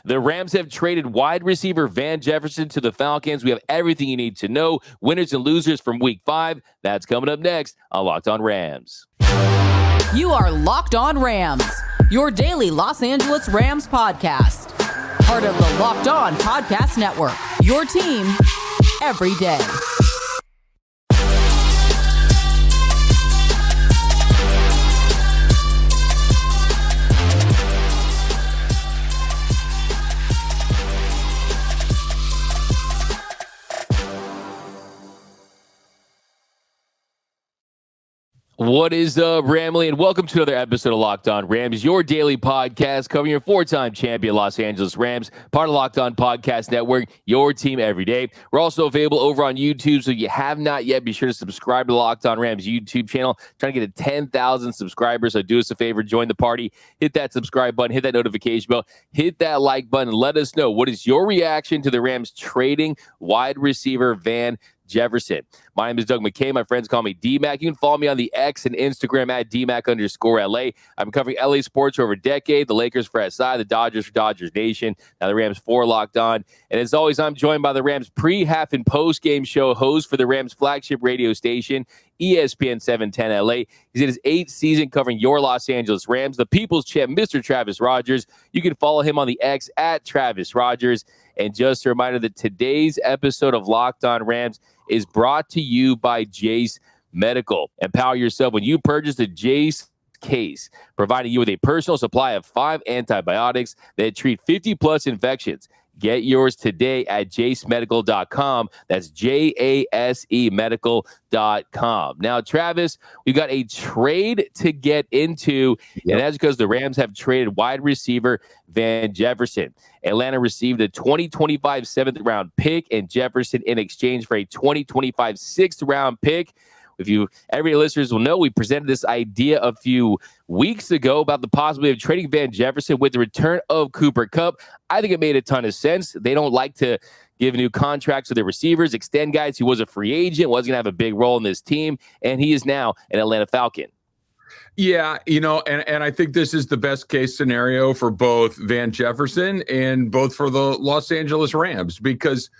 The Rams have traded wide receiver Van Jefferson to the Falcons. We have everything you need to know. Winners and losers from Week 5. That's coming up next on Locked On Rams. You are Locked On Rams, your daily Los Angeles Rams podcast. Part of the Locked On Podcast Network, your team every day. What is up, Ramley, and welcome to another episode of Locked On Rams, your daily podcast covering your four-time champion Los Angeles Rams, part of Locked On Podcast Network, your team every day. We're also available over on YouTube, so if you have not yet, be sure to subscribe to the Locked On Rams YouTube channel. Trying to get to 10,000 subscribers, so do us a favor, join the party, hit that subscribe button, hit that notification bell, hit that like button, and let us know what is your reaction to the Rams trading wide receiver Van Jefferson. My name is Doug McKay. My friends call me D-Mac. You can follow me on the X and Instagram at DMac_LA. I've been covering LA sports for over a decade. The Lakers for SI, the Dodgers for Dodgers Nation. Now the Rams for Locked On. And as always, I'm joined by the Rams pre, half, and post-game show host for the Rams flagship radio station, ESPN 710 LA. He's in his 8th season covering your Los Angeles Rams, the People's Champ, Mr. Travis Rogers. You can follow him on the X at Travis Rogers. And just a reminder that today's episode of Locked On Rams is brought to you by Jace Medical. Empower yourself when you purchase a Jace case, providing you with a personal supply of 5 antibiotics that treat 50-plus infections. Get yours today at JaceMedical.com. That's JASE Medical.com. Now, Travis, we've got a trade to get into, and that's because the Rams have traded wide receiver Van Jefferson. Atlanta received a 2025 7th-round pick and Jefferson in exchange for a 2025 6th-round pick. Every listeners will know, we presented this idea a few weeks ago about the possibility of trading Van Jefferson with the return of Cooper Kupp. I think it made a ton of sense. They don't like to give new contracts to their receivers, extend guys. He was a free agent, wasn't going to have a big role in this team, and he is now an Atlanta Falcon. Yeah, and I think this is the best case scenario for both Van Jefferson and both for the Los Angeles Rams because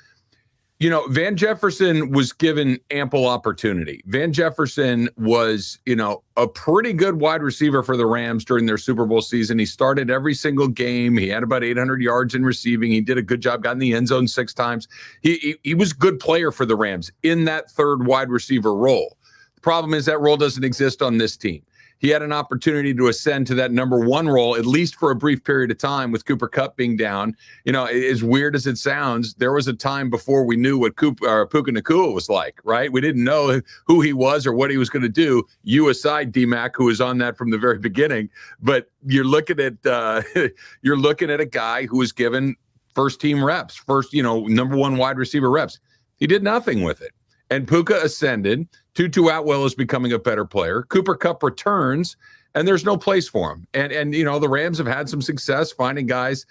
Van Jefferson was given ample opportunity. Van Jefferson was, a pretty good wide receiver for the Rams during their Super Bowl season. He started every single game. He had about 800 yards in receiving. He did a good job, got in the end zone 6 times. He was a good player for the Rams in that third wide receiver role. The problem is that role doesn't exist on this team. He had an opportunity to ascend to that number 1 role, at least for a brief period of time with Cooper Kupp being down. As weird as it sounds, there was a time before we knew what Puka Nacua was like, right? We didn't know who he was or what he was going to do. You aside, D-Mac, who was on that from the very beginning. But you're looking at a guy who was given first-team reps, number 1 wide receiver reps. He did nothing with it. And Puka ascended. Tutu Atwell is becoming a better player. Cooper Kupp returns, and there's no place for him. And the Rams have had some success finding guys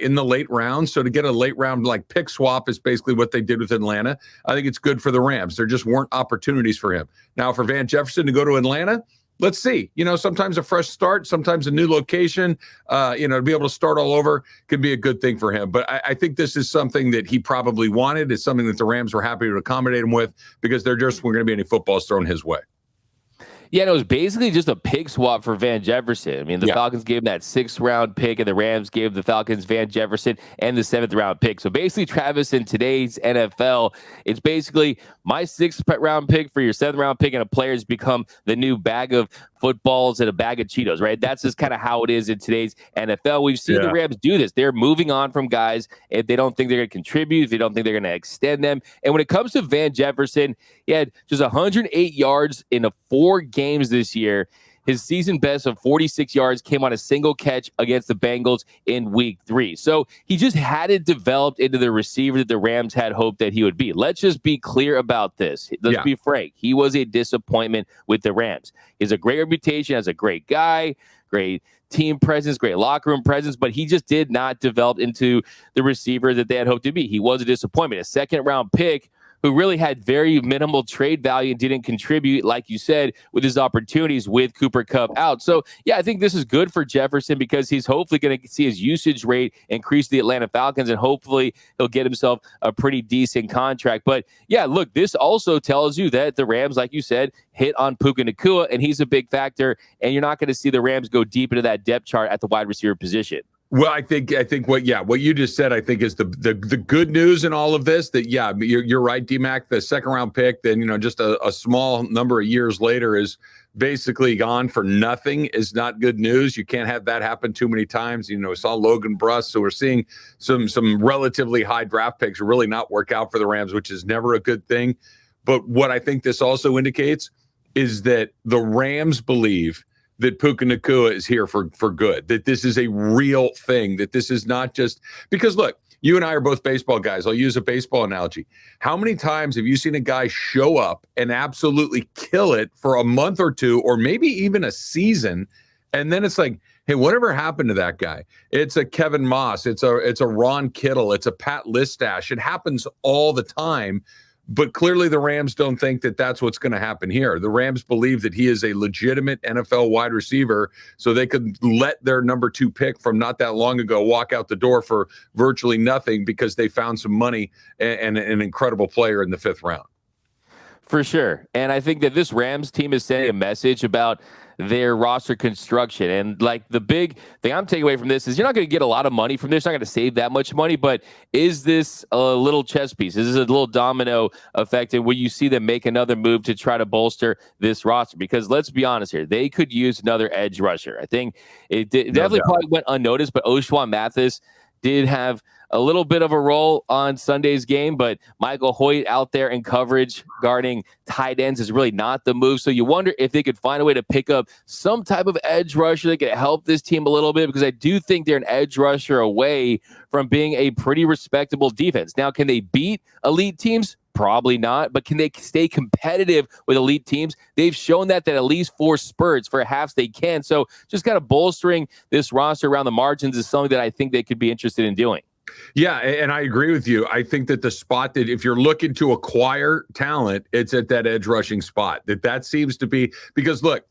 in the late rounds. So to get a late round pick swap is basically what they did with Atlanta. I think it's good for the Rams. There just weren't opportunities for him. Now for Van Jefferson to go to Atlanta, let's see. Sometimes a fresh start, sometimes a new location, to be able to start all over could be a good thing for him. But I think this is something that he probably wanted. It's something that the Rams were happy to accommodate him with because there just weren't going to be any footballs thrown his way. Yeah, it was basically just a pick swap for Van Jefferson. I mean, the Falcons gave him that 6th-round pick, and the Rams gave the Falcons Van Jefferson and the 7th-round pick. So basically, Travis, in today's NFL, it's basically my 6th-round pick for your 7th-round pick, and a player's become the new bag of footballs and a bag of Cheetos, right? That's just kind of how it is in today's NFL. We've seen the Rams do this. They're moving on from guys if they don't think they're going to contribute, if they don't think they're going to extend them. And when it comes to Van Jefferson, he had just 108 yards in 4 games this year. His season best of 46 yards came on a single catch against the Bengals in week 3. So he just hadn't developed into the receiver that the Rams had hoped that he would be. Let's just be clear about this. Let's be frank. He was a disappointment with the Rams. He has a great reputation as a great guy, great team presence, great locker room presence, but he just did not develop into the receiver that they had hoped to be. He was a disappointment. A 2nd-round pick who really had very minimal trade value and didn't contribute, like you said, with his opportunities with Cooper Kupp out. So, yeah, I think this is good for Jefferson because he's hopefully going to see his usage rate increase the Atlanta Falcons, and hopefully he'll get himself a pretty decent contract. But, yeah, look, this also tells you that the Rams, like you said, hit on Puka Nacua, and he's a big factor, and you're not going to see the Rams go deep into that depth chart at the wide receiver position. Well, I think what you just said, I think is the good news in all of this. That you're right, D-Mac, the second round pick, then just a small number of years later is basically gone for nothing is not good news. You can't have that happen too many times. Saw Logan Bruss, so we're seeing some relatively high draft picks really not work out for the Rams, which is never a good thing. But what I think this also indicates is that the Rams believe that Puka Nacua is here for good, that this is a real thing, that this is not just because, look, you and I are both baseball guys. I'll use a baseball analogy. How many times have you seen a guy show up and absolutely kill it for a month or two, or maybe even a season, and then it's like, hey, whatever happened to that guy? It's a Kevin Moss. It's a Ron Kittle. It's a Pat Listash. It happens all the time. But clearly the Rams don't think that that's what's going to happen here. The Rams believe that he is a legitimate NFL wide receiver, so they could let their number 2 pick from not that long ago walk out the door for virtually nothing because they found some money and an incredible player in the 5th round. For sure. And I think that this Rams team is sending a message about their roster construction. And like the big thing I'm taking away from this is you're not going to get a lot of money from this. You're not going to save that much money, but is this a little chess piece? Is this a little domino effect? And will you see them make another move to try to bolster this roster? Because let's be honest here, they could use another edge rusher. I think it definitely probably went unnoticed, but Oshwan Mathis did have a little bit of a role on Sunday's game, but Michael Hoyt out there in coverage guarding tight ends is really not the move. So you wonder if they could find a way to pick up some type of edge rusher that could help this team a little bit, because I do think they're an edge rusher away from being a pretty respectable defense. Now, can they beat elite teams? Probably not, but can they stay competitive with elite teams? They've shown that at least for spurts, for halves they can. So just kind of bolstering this roster around the margins is something that I think they could be interested in doing. Yeah, and I agree with you. I think that the spot that if you're looking to acquire talent, it's at that edge rushing spot. That seems to be, because look,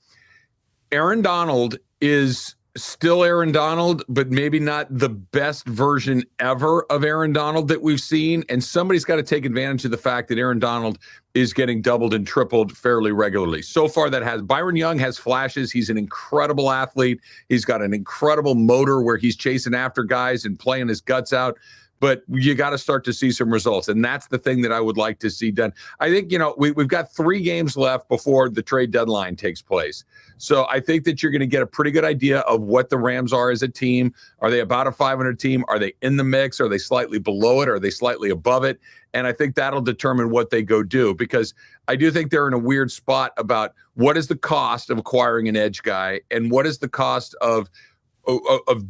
Aaron Donald is still Aaron Donald, but maybe not the best version ever of Aaron Donald that we've seen. And somebody's got to take advantage of the fact that Aaron Donald is getting doubled and tripled fairly regularly. So far, Byron Young has flashes. He's an incredible athlete. He's got an incredible motor where he's chasing after guys and playing his guts out. But you got to start to see some results. And that's the thing that I would like to see done. I think, we've got 3 games left before the trade deadline takes place. So I think that you're going to get a pretty good idea of what the Rams are as a team. Are they about a 500 team? Are they in the mix? Are they slightly below it? Are they slightly above it? And I think that'll determine what they go do, because I do think they're in a weird spot about what is the cost of acquiring an edge guy and what is the cost of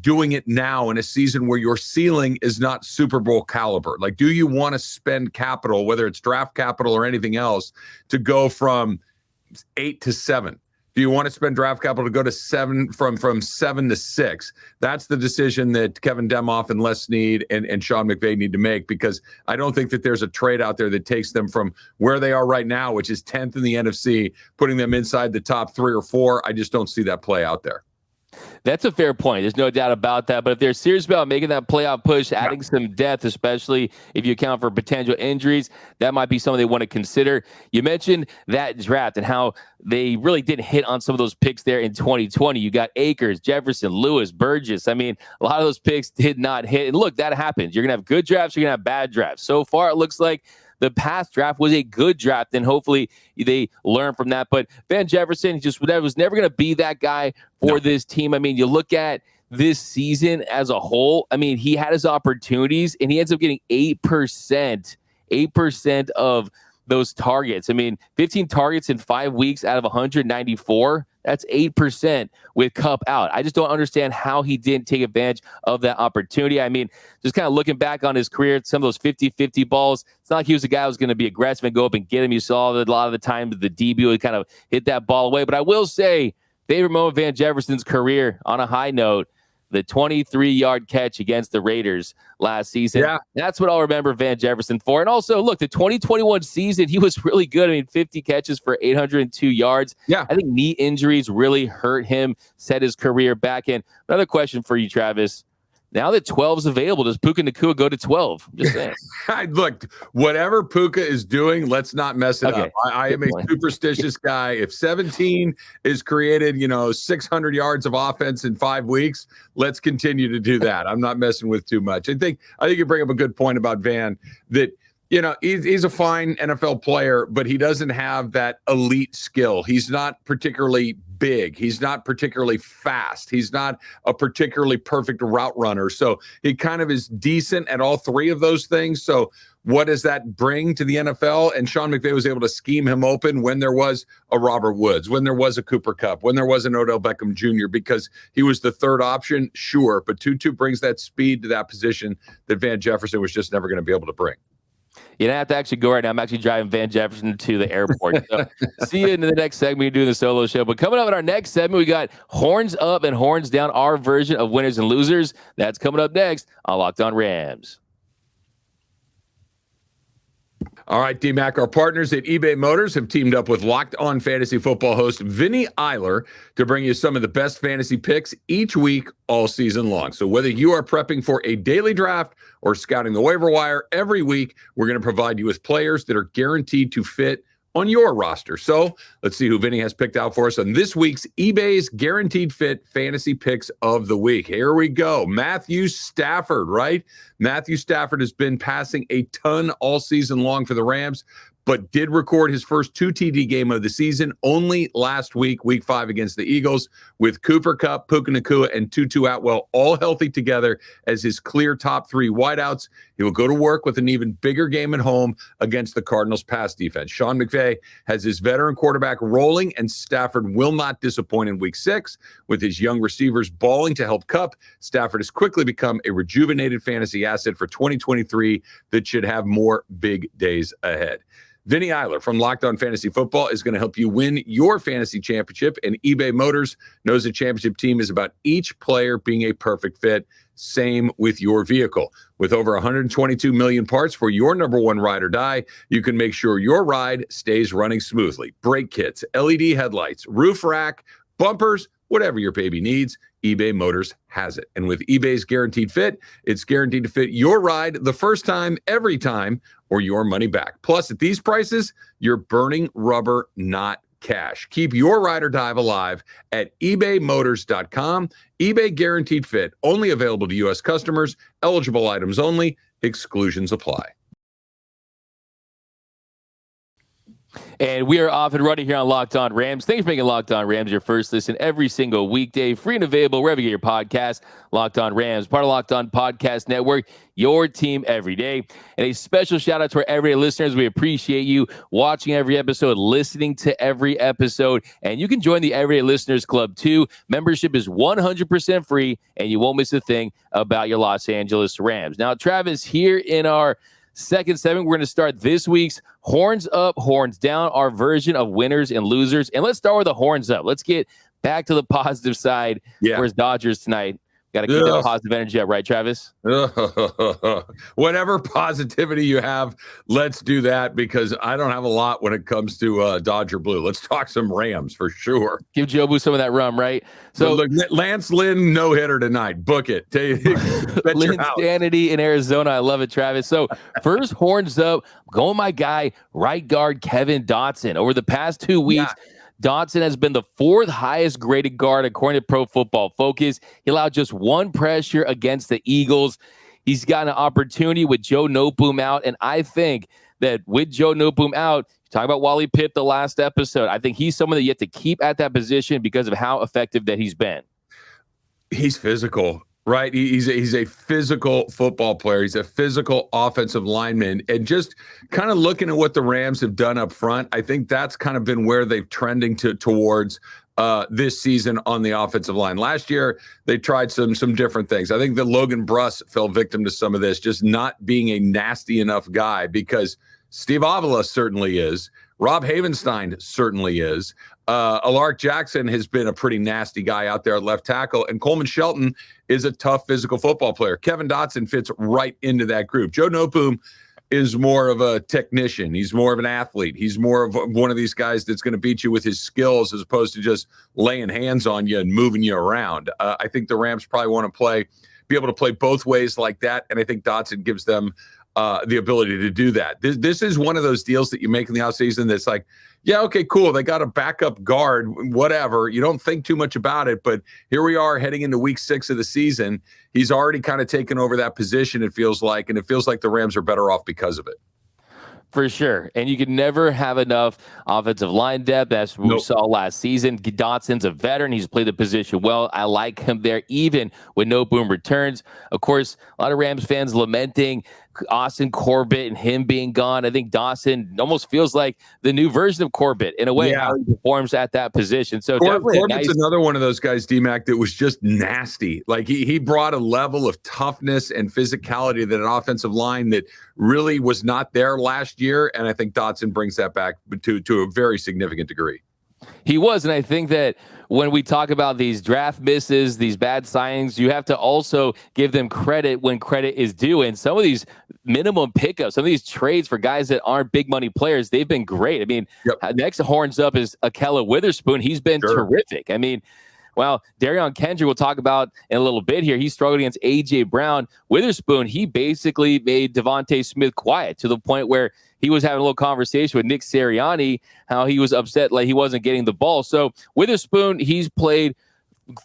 doing it now in a season where your ceiling is not Super Bowl caliber. Like, do you want to spend capital, whether it's draft capital or anything else, to go from 8 to 7? Do you want to spend draft capital to go to 7 from 7 to 6? That's the decision that Kevin Demoff and Les Snead and Sean McVay need to make, because I don't think that there's a trade out there that takes them from where they are right now, which is 10th in the NFC, putting them inside the top 3 or 4. I just don't see that play out there. That's a fair point. There's no doubt about that. But if they're serious about making that playoff push, adding some depth, especially if you account for potential injuries, that might be something they want to consider. You mentioned that draft and how they really didn't hit on some of those picks there in 2020. You got Akers, Jefferson, Lewis, Burgess. I mean, a lot of those picks did not hit. And look, that happens. You're going to have good drafts. You're going to have bad drafts. So far, it looks like the past draft was a good draft, and hopefully they learn from that. But Van Jefferson was never going to be that guy for this team. I mean, you look at this season as a whole. I mean, he had his opportunities, and he ends up getting 8% of those targets. I mean, 15 targets in 5 weeks out of 194. That's 8% with Kupp out. I just don't understand how he didn't take advantage of that opportunity. I mean, just kind of looking back on his career, some of those 50-50 balls, it's not like he was a guy who was going to be aggressive and go up and get him. You saw that a lot of the time the DB would kind of hit that ball away. But I will say, favorite moment of Van Jefferson's career on a high note, the 23-yard catch against the Raiders last season. Yeah. That's what I'll remember Van Jefferson for. And also, look, the 2021 season, he was really good. I mean, 50 catches for 802 yards. Yeah. I think knee injuries really hurt him, set his career back in. Another question for you, Travis. Now that 12 is available, does Puka Nacua go to 12? I'm just saying. Look, whatever Puka is doing, let's not mess it up. I am a superstitious guy. If 17 is created, 600 yards of offense in 5 weeks, let's continue to do that. I'm not messing with too much. I think you bring up a good point about Van, that he's a fine NFL player, but he doesn't have that elite skill. He's not particularly big. He's not particularly fast. He's not a particularly perfect route runner. So he kind of is decent at all three of those things. So what does that bring to the NFL? And Sean McVay was able to scheme him open when there was a Robert Woods, when there was a Cooper Kupp, when there was an Odell Beckham Jr., because he was the third option, sure. But Tutu brings that speed to that position that Van Jefferson was just never going to be able to bring. You don't have to actually go right now. I'm actually driving Van Jefferson to the airport. So see you in the next segment. We're doing the solo show. But coming up in our next segment, we got Horns Up and Horns Down, our version of Winners and Losers. That's coming up next on Locked On Rams. All right, D-Mac, our partners at eBay Motors have teamed up with Locked On Fantasy Football host Vinny Eiler to bring you some of the best fantasy picks each week, all season long. So whether you are prepping for a daily draft or scouting the waiver wire, every week we're going to provide you with players that are guaranteed to fit on your roster. So let's see who Vinny has picked out for us on this week's eBay's Guaranteed Fit Fantasy Picks of the Week. Here we go. Matthew Stafford, right? Matthew Stafford has been passing a ton all season long for the Rams, but did record his first 2 TD game of the season only last week, week 5 against the Eagles, with Cooper Kupp, Puka Nacua, and Tutu Atwell all healthy together as his clear top 3 wideouts. He will go to work with an even bigger game at home against the Cardinals' pass defense. Sean McVay has his veteran quarterback rolling, and Stafford will not disappoint in week 6. With his young receivers balling to help Kupp, Stafford has quickly become a rejuvenated fantasy asset for 2023 that should have more big days ahead. Vinny Eiler from Locked On Fantasy Football is going to help you win your fantasy championship, and eBay Motors knows the championship team is about each player being a perfect fit. Same with your vehicle. With over 122 million parts for your number one ride or die, you can make sure your ride stays running smoothly. Brake kits, LED headlights, roof rack, bumpers, whatever your baby needs, eBay Motors has it. And with eBay's Guaranteed Fit, it's guaranteed to fit your ride the first time, every time, or your money back. Plus, at these prices, you're burning rubber, not cash. Keep your ride or die alive at ebaymotors.com. eBay Guaranteed Fit, only available to U.S. customers, eligible items only, exclusions apply. And we are off and running here on Locked On Rams. Thanks for making Locked On Rams your first listen every single weekday, free and available wherever you get your podcast. Locked On Rams, part of Locked On Podcast Network, your team every day. And a special shout out to our everyday listeners. We appreciate you watching every episode, listening to every episode. And you can join the Everyday Listeners Club too. Membership is 100% free, and you won't miss a thing about your Los Angeles Rams. Now, Travis, here in our second segment, we're going to start this week's Horns Up, Horns Down, our version of Winners and Losers. And let's start with the Horns Up. Let's get back to the positive side. Where's Dodgers tonight? Got to keep that positive energy up, right, Travis? Whatever positivity you have, let's do that, because I don't have a lot when it comes to Dodger Blue. Let's talk some Rams for sure. Give Jobu some of that rum, right? So look, Lance Lynn no-hitter tonight. Book it. Lynn Sanity in Arizona. I love it, Travis. So first Horns Up, going my guy, right guard Kevin Dotson. Over the past 2 weeks, Dotson has been the 4th highest graded guard according to Pro Football Focus. He allowed just 1 pressure against the Eagles. He's got an opportunity with Joe Noteboom out, and I think that with Joe Noteboom out, talk about Wally Pipp the last episode, I think he's someone that you have to keep at that position because of how effective that he's been. He's physical. Right. He's a physical football player. He's a physical offensive lineman. And just kind of looking at what the Rams have done up front, I think that's kind of been where they've trending towards this season on the offensive line. Last year, they tried some different things. I think that Logan Bruss fell victim to some of this, just not being a nasty enough guy, because Steve Avila certainly is. Rob Havenstein certainly is. Alaric Jackson has been a pretty nasty guy out there at left tackle, and Coleman Shelton is a tough physical football player. Kevin Dotson fits right into that group. Joe Noteboom is more of a technician. He's more of an athlete. He's more of one of these guys that's going to beat you with his skills as opposed to just laying hands on you and moving you around. I think the Rams probably want to be able to play both ways like that, and I think Dotson gives them the ability to do that. This is one of those deals that you make in the offseason that's like, yeah, okay, cool. They got a backup guard, whatever. You don't think too much about it, but here we are heading into week 6 of the season. He's already kind of taken over that position, it feels like, and it feels like the Rams are better off because of it. For sure. And you can never have enough offensive line depth, as we saw last season. Dotson's a veteran. He's played the position well. I like him there, even when Noteboom returns. Of course, a lot of Rams fans lamenting Austin Corbett and him being gone. I think Dotson almost feels like the new version of Corbett in a way, how he performs at that position. So Corbett's another one of those guys, D-Mac, that was just nasty. Like he brought a level of toughness and physicality that an offensive line that really was not there last year. And I think Dotson brings that back to a very significant degree. He was, and I think that when we talk about these draft misses, these bad signings, you have to also give them credit when credit is due. And some of these minimum pickups, some of these trades for guys that aren't big money players, they've been great. I mean, next horns up is Kareem Witherspoon. He's been terrific. I mean, well, Darion Kendrick, we'll talk about in a little bit here. He struggled against A.J. Brown. Witherspoon, he basically made Devontae Smith quiet to the point where he was having a little conversation with Nick Sirianni, how he was upset like he wasn't getting the ball. So Witherspoon, he's played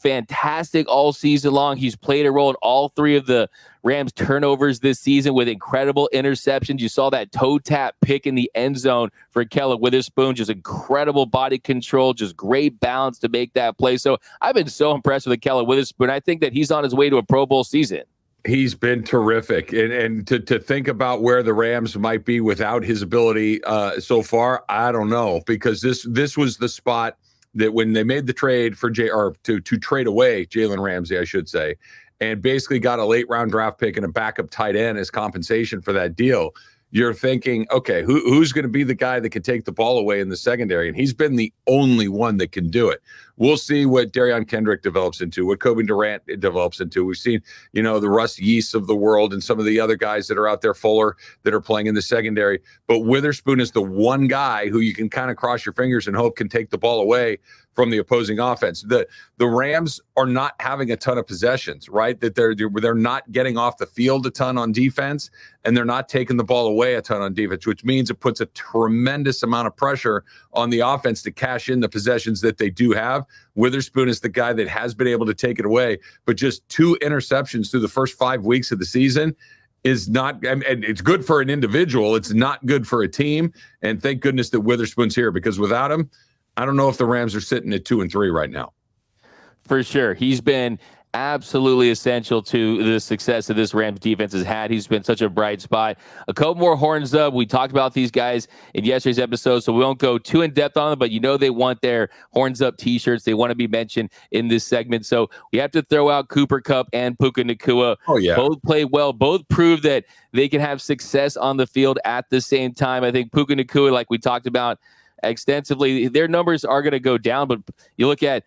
fantastic all season long. He's played a role in all 3 of the Rams turnovers this season with incredible interceptions. You saw that toe tap pick in the end zone for Kareem Witherspoon, just incredible body control, just great balance to make that play. So I've been so impressed with Kareem Witherspoon. I think that he's on his way to a Pro Bowl season. He's been terrific. And to think about where the Rams might be without his ability so far, I don't know, because this was the spot that when they made the trade for to trade away Jalen Ramsey, I should say, and basically got a late round draft pick and a backup tight end as compensation for that deal, you're thinking, okay, who's going to be the guy that can take the ball away in the secondary? And he's been the only one that can do it. We'll see what Darion Kendrick develops into, what Kobe Durant develops into. We've seen, the Russ Yeast of the world and some of the other guys that are out there, Fuller, that are playing in the secondary. But Witherspoon is the one guy who you can kind of cross your fingers and hope can take the ball away from the opposing offense. The Rams are not having a ton of possessions, right? That they're not getting off the field a ton on defense, and they're not taking the ball away a ton on defense, which means it puts a tremendous amount of pressure on the offense to cash in the possessions that they do have. Witherspoon is the guy that has been able to take it away, but just 2 interceptions through the first 5 weeks of the season is not, and it's good for an individual. It's not good for a team. And thank goodness that Witherspoon's here, because without him, I don't know if the Rams are sitting at 2-3 right now. For sure. He's been absolutely essential to the success that this Rams defense has had. He's been such a bright spot. A couple more horns up. We talked about these guys in yesterday's episode, so we won't go too in depth on them, but they want their horns up t-shirts. They want to be mentioned in this segment. So we have to throw out Cooper Kupp and Puka Nacua. Oh, yeah. Both play well. Both prove that they can have success on the field at the same time. I think Puka Nacua, like we talked about extensively, their numbers are going to go down, but you look at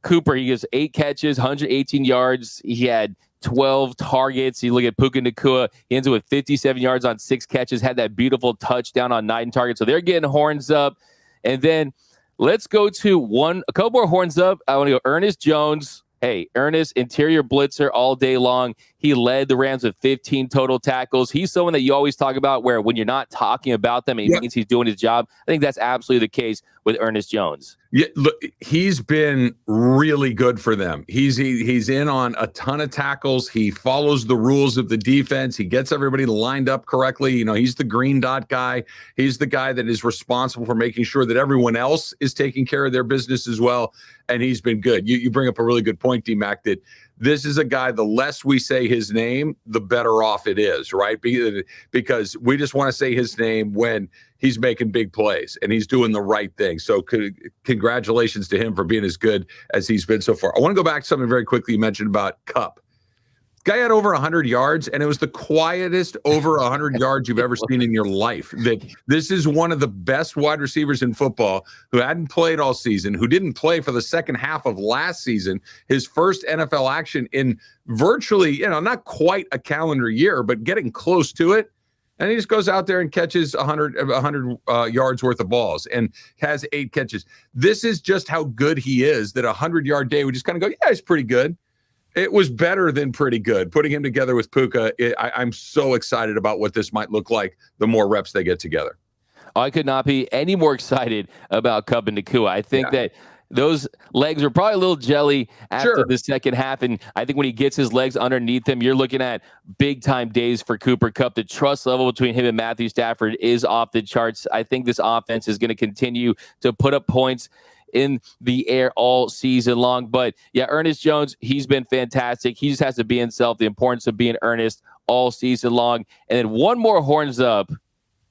Cooper, he has 8 catches, 118 yards. He had 12 targets. You look at Puka Nacua, he ends up with 57 yards on 6 catches, had that beautiful touchdown on 9 targets. So they're getting horns up. And then let's go to a couple more horns up. I want to go Ernest Jones. Hey, Ernest, interior blitzer all day long. He led the Rams with 15 total tackles. He's someone that you always talk about where when you're not talking about them, it means he's doing his job. I think that's absolutely the case with Ernest Jones. Yeah, look, he's been really good for them. He's in on a ton of tackles. He follows the rules of the defense. He gets everybody lined up correctly. He's the green dot guy. He's the guy that is responsible for making sure that everyone else is taking care of their business as well. And he's been good. You bring up a really good point, D-Mac, that this is a guy, the less we say his name, the better off it is, right? Because we just want to say his name when he's making big plays and he's doing the right thing. So congratulations to him for being as good as he's been so far. I want to go back to something very quickly you mentioned about Kupp. Guy had over 100 yards, and it was the quietest over 100 yards you've ever seen in your life. That this is one of the best wide receivers in football who hadn't played all season, who didn't play for the second half of last season, his first NFL action in virtually, not quite a calendar year, but getting close to it. And he just goes out there and catches 100 yards worth of balls and has 8 catches. This is just how good he is, that 100-yard day, we just kind of go, yeah, he's pretty good. It was better than pretty good. Putting him together with Puka, I'm so excited about what this might look like the more reps they get together. I could not be any more excited about Kupp and Nacua. I think that those legs were probably a little jelly after the second half. And I think when he gets his legs underneath him, you're looking at big-time days for Cooper Kupp. The trust level between him and Matthew Stafford is off the charts. I think this offense is going to continue to put up points in the air all season long. But, yeah, Ernest Jones, he's been fantastic. He just has to be himself, the importance of being earnest all season long. And then one more horns up.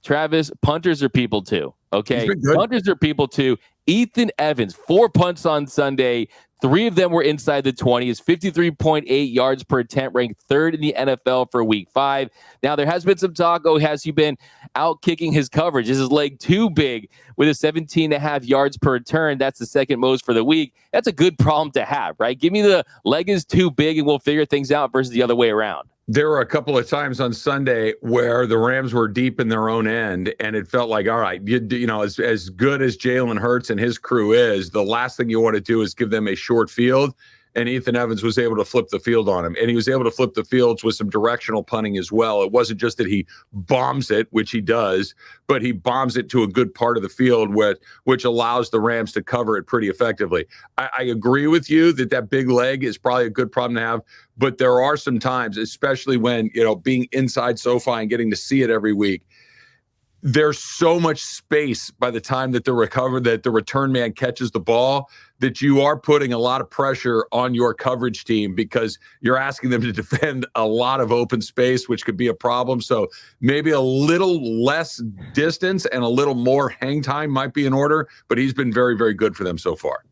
Travis, punters are people too, okay? Punters are people too. Ethan Evans, 4 punts on Sunday. 3 of them were inside the 20. His 53.8 yards per attempt, ranked 3rd in the NFL for week 5. Now, there has been some talk, has he been out kicking his coverage? Is his leg too big with a 17.5 yards per return? That's the second most for the week. That's a good problem to have, right? Give me the leg is too big and we'll figure things out versus the other way around. There were a couple of times on Sunday where the Rams were deep in their own end, and it felt like, all right, as good as Jalen Hurts and his crew is, the last thing you want to do is give them a short field. And Ethan Evans was able to flip the field on him. And he was able to flip the fields with some directional punting as well. It wasn't just that he bombs it, which he does, but he bombs it to a good part of the field, which allows the Rams to cover it pretty effectively. I agree with you that big leg is probably a good problem to have, but there are some times, especially when, being inside SoFi and getting to see it every week, there's so much space by the time that the return man catches the ball that you are putting a lot of pressure on your coverage team because you're asking them to defend a lot of open space, which could be a problem. So maybe a little less distance and a little more hang time might be in order, but he's been very, very good for them so far.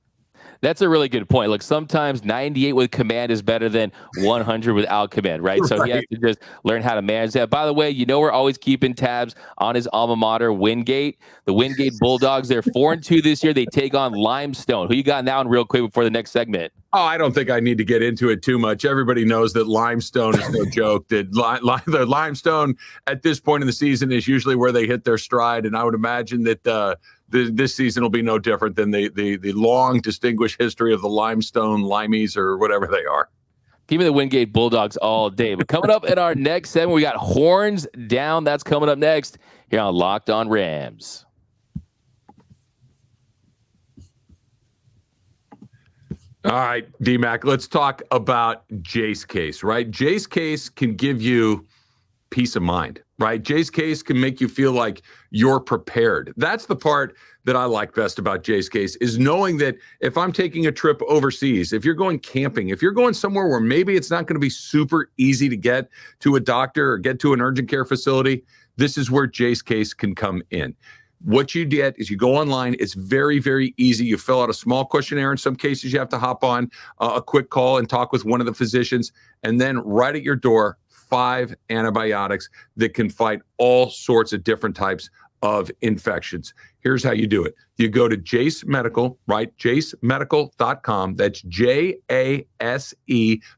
That's a really good point. Look, sometimes 98 with command is better than 100 without command, right? So he has to just learn how to manage that. By the way, we're always keeping tabs on his alma mater, Windgate. The Windgate Bulldogs, they're 4-2 this year. They take on Limestone. Who you got now? And real quick before the next segment. Oh, I don't think I need to get into it too much. Everybody knows that Limestone is no joke. That the Limestone at this point in the season is usually where they hit their stride, and I would imagine that this season will be no different than the long distinguished history of the Limestone Limeys or whatever they are. Give me the Wingate Bulldogs all day. But coming up in our next segment, we got Horns Down. That's coming up next here on Locked On Rams. All right, D-Mac, let's talk about Jace Case, right? Jace Case can give you peace of mind, right? Jace Case can make you feel like you're prepared. That's the part that I like best about Jace Case, is knowing that if I'm taking a trip overseas, if you're going camping, if you're going somewhere where maybe it's not going to be super easy to get to a doctor or get to an urgent care facility, this is where Jace Case can come in. What you get is you go online. It's very, very easy. You fill out a small questionnaire. In some cases, you have to hop on a quick call and talk with one of the physicians. And then right at your door, 5 antibiotics that can fight all sorts of different types of infections. Here's how you do it. You go to Jase Medical, right? JaceMedical.com. That's JASE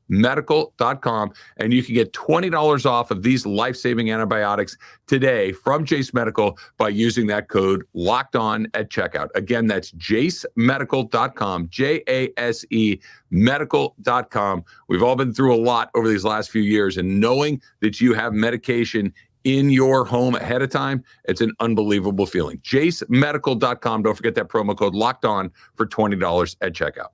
medical.com. And you can get $20 off of these life-saving antibiotics today from Jase Medical by using that code Locked On at checkout. Again, that's JaceMedical.com, JASE medical.com. We've all been through a lot over these last few years, and knowing that you have medication in your home ahead of time, it's an unbelievable feeling. JaceMedical.com. Don't forget that promo code Locked On for $20 at checkout.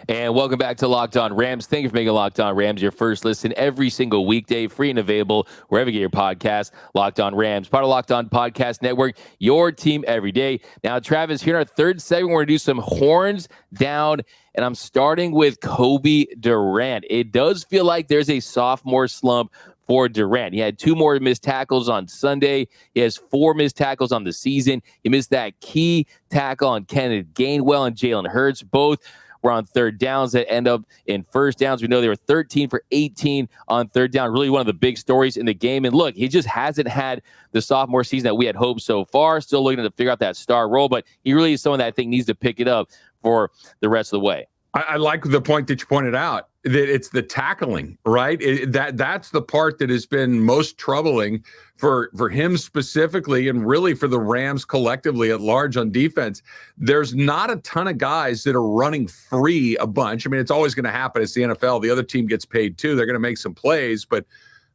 And welcome back to Locked On Rams. Thank you for making Locked On Rams your first listen every single weekday, free and available wherever you get your podcast. Locked On Rams, part of Locked On Podcast Network, your team every day. Now, Travis, here in our third segment, we're going to do some horns down, and I'm starting with Kobe Durant. It does feel like there's a sophomore slump for Durant. He had 2 more missed tackles on Sunday. He has 4 missed tackles on the season. He missed that key tackle on Kenneth Gainwell and Jalen Hurts. Both were on third downs that end up in first downs. We know they were 13 for 18 on third down. Really one of the big stories in the game. And look, he just hasn't had the sophomore season that we had hoped so far. Still looking to figure out that star role, but he really is someone that I think needs to pick it up for the rest of the way. I like the point that you pointed out, that it's the tackling, right? That's the part that has been most troubling for him specifically, and really for the Rams collectively at large on defense. There's not a ton of guys that are running free a bunch. I mean, it's always going to happen. It's the NFL. The other team gets paid too. They're going to make some plays, but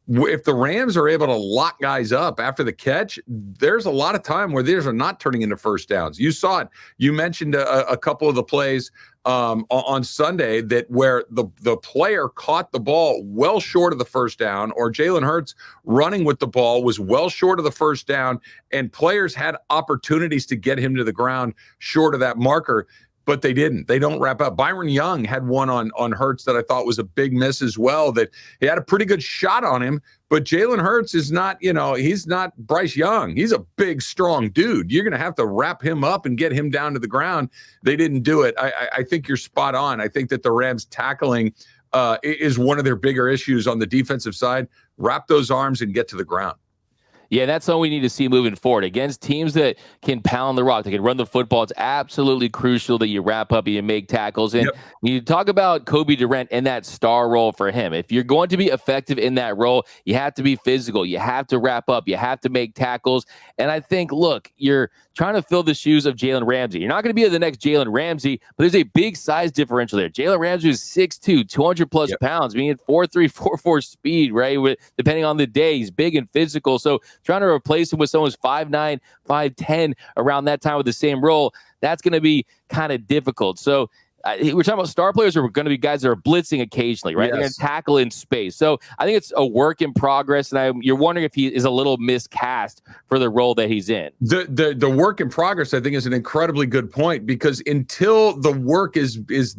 if the Rams are able to lock guys up after the catch, there's a lot of time where these are not turning into first downs. You saw it. You mentioned a couple of the plays on Sunday that where the player caught the ball well short of the first down, or Jalen Hurts running with the ball was well short of the first down, and players had opportunities to get him to the ground short of that marker. But they didn't. They don't wrap up. Byron Young had one on Hurts that I thought was a big miss as well, that he had a pretty good shot on him, but Jalen Hurts is not, he's not Bryce Young. He's a big, strong dude. You're going to have to wrap him up and get him down to the ground. They didn't do it. I think you're spot on. I think that the Rams tackling is one of their bigger issues on the defensive side. Wrap those arms and get to the ground. Yeah, that's all we need to see moving forward. Against teams that can pound the rock, they can run the football, it's absolutely crucial that you wrap up and you make tackles. And you talk about Kobe Durant and that star role for him. If you're going to be effective in that role, you have to be physical. You have to wrap up. You have to make tackles. And I think, look, you're trying to fill the shoes of Jalen Ramsey. You're not going to be the next Jalen Ramsey, but there's a big size differential there. Jalen Ramsey is 6'2", 200-plus pounds, meaning 4'3", 4'4" speed, right? Depending on the day, he's big and physical. So trying to replace him with someone who's 5'9", 5'10", around that time with the same role, that's going to be kind of difficult. So we're talking about star players who are going to be guys that are blitzing occasionally, right? They're going to tackle in space. So I think it's a work in progress, and you're wondering if he is a little miscast for the role that he's in. The work in progress, I think, is an incredibly good point, because until the work is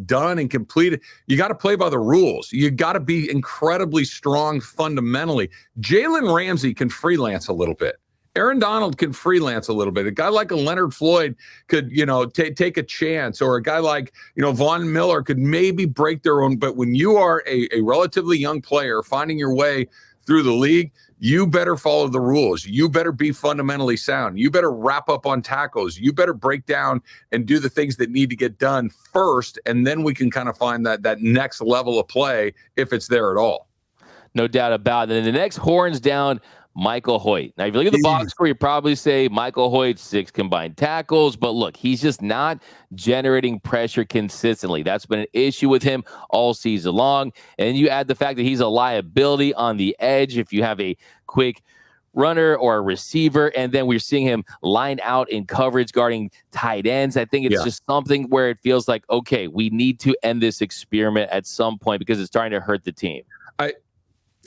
done and completed, you got to play by the rules. You got to be incredibly strong fundamentally. Jalen Ramsey can freelance a little bit. Aaron Donald can freelance a little bit. A guy like a Leonard Floyd could, take a chance, or a guy like, Von Miller could maybe break their own. But when you are a relatively young player finding your way through the league, you better follow the rules. You better be fundamentally sound. You better wrap up on tackles. You better break down and do the things that need to get done first, and then we can kind of find that next level of play if it's there at all. No doubt about it. And the next horns down, Michael Hoyt. Now, if you look at the box score, you probably say Michael Hoyt, 6 combined tackles, but look, he's just not generating pressure consistently. That's been an issue with him all season long. And you add the fact that he's a liability on the edge if you have a quick runner or a receiver, and then we're seeing him line out in coverage guarding tight ends. I think it's just something where it feels like, okay, we need to end this experiment at some point because it's starting to hurt the team.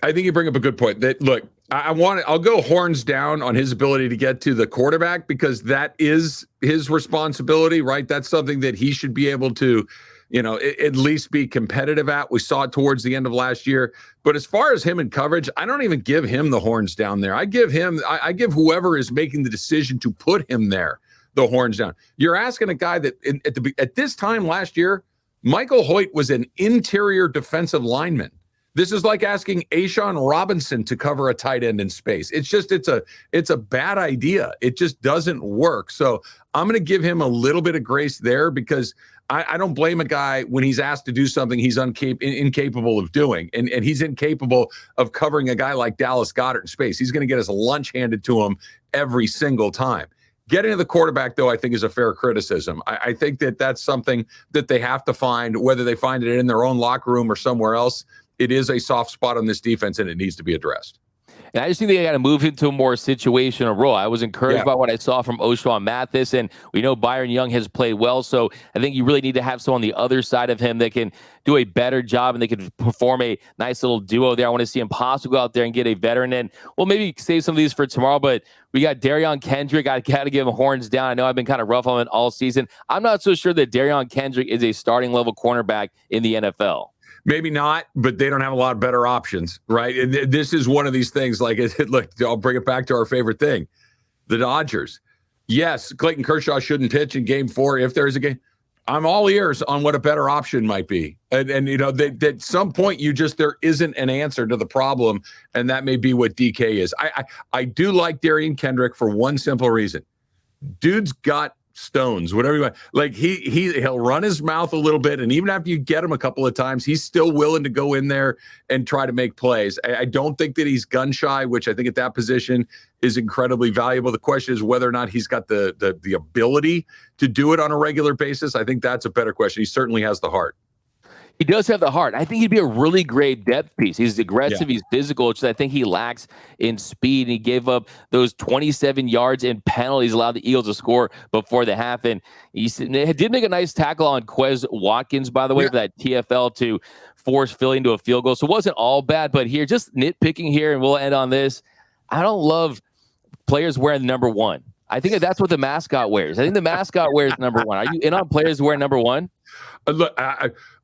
I think you bring up a good point. That look, I'll go horns down on his ability to get to the quarterback, because that is his responsibility, right? That's something that he should be able to, at least be competitive at. We saw it towards the end of last year. But as far as him in coverage, I don't even give him the horns down there. I give whoever is making the decision to put him there the horns down. You're asking a guy that at this time last year, Michael Hoyt was an interior defensive lineman. This is like asking Ashawn Robinson to cover a tight end in space. It's a bad idea. It just doesn't work. So I'm going to give him a little bit of grace there, because I don't blame a guy when he's asked to do something he's incapable of doing. And he's incapable of covering a guy like Dallas Goedert in space. He's going to get his lunch handed to him every single time. Getting to the quarterback, though, I think is a fair criticism. I think that's something that they have to find, whether they find it in their own locker room or somewhere else. It is a soft spot on this defense, and it needs to be addressed. And I just think they got to move into a more situational role. I was encouraged by what I saw from Oshwan Mathis, and we know Byron Young has played well. So I think you really need to have someone on the other side of him that can do a better job, and they can perform a nice little duo there. I want to see Impossible go out there and get a veteran. And we'll maybe save some of these for tomorrow, but we got Darion Kendrick. I got to give him horns down. I know I've been kind of rough on him all season. I'm not so sure that Darion Kendrick is a starting level cornerback in the NFL. Maybe not, but they don't have a lot of better options, right? And this is one of these things, like, look, I'll bring it back to our favorite thing, the Dodgers. Yes, Clayton Kershaw shouldn't pitch in Game 4 if there is a game. I'm all ears on what a better option might be. And you know, that at some point there isn't an answer to the problem. And that may be what DK is. I do like Darion Kendrick for one simple reason. Dude's got stones, whatever you want. Like he'll run his mouth a little bit. And even after you get him a couple of times, he's still willing to go in there and try to make plays. I don't think that he's gun shy, which I think at that position is incredibly valuable. The question is whether or not he's got the ability to do it on a regular basis. I think that's a better question. He certainly has the heart. He does have the heart. I think he'd be a really great depth piece. He's aggressive. Yeah. He's physical, which I think he lacks in speed. And he gave up those 27 yards in penalties, allowed the Eagles to score before the half. And he did make a nice tackle on Quez Watkins, by the way, for that TFL to force Philly into a field goal. So it wasn't all bad. But here, just nitpicking here, and we'll end on this. I don't love players wearing number 1. I think that's what the mascot wears. I think the mascot wears number 1. Are you in on players wearing number 1? Look,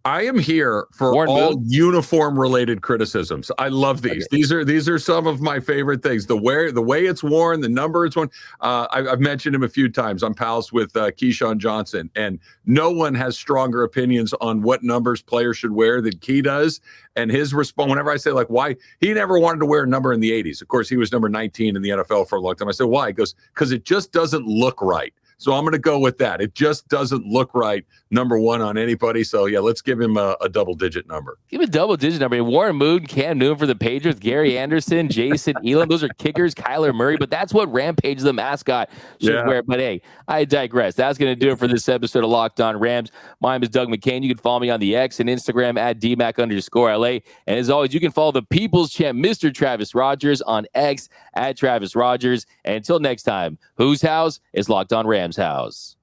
I am here for all uniform-related criticisms. I love these. Okay. These are some of my favorite things. The way it's worn, the number it's worn. I've mentioned him a few times. I'm pals with Keyshawn Johnson, and no one has stronger opinions on what numbers players should wear than Key does. And his response, whenever I say, like, why he never wanted to wear a number in the 80s. Of course, he was number 19 in the NFL for a long time. I said, why? He goes, because it just doesn't look right. So I'm going to go with that. It just doesn't look right, number 1 on anybody. So, yeah, let's give him a double-digit number. Give him a double-digit number. Warren Moon, Cam Newton for the Patriots, Gary Anderson, Jason Elam. Those are kickers, Kyler Murray. But that's what Rampage, the mascot, should wear. But, hey, I digress. That's going to do it for this episode of Locked On Rams. My name is Doug McCain. You can follow me on the X and Instagram at DMAC_LA. And, as always, you can follow the People's Champ, Mr. Travis Rogers, on X at Travis Rogers. And until next time, whose house is Locked On Rams house?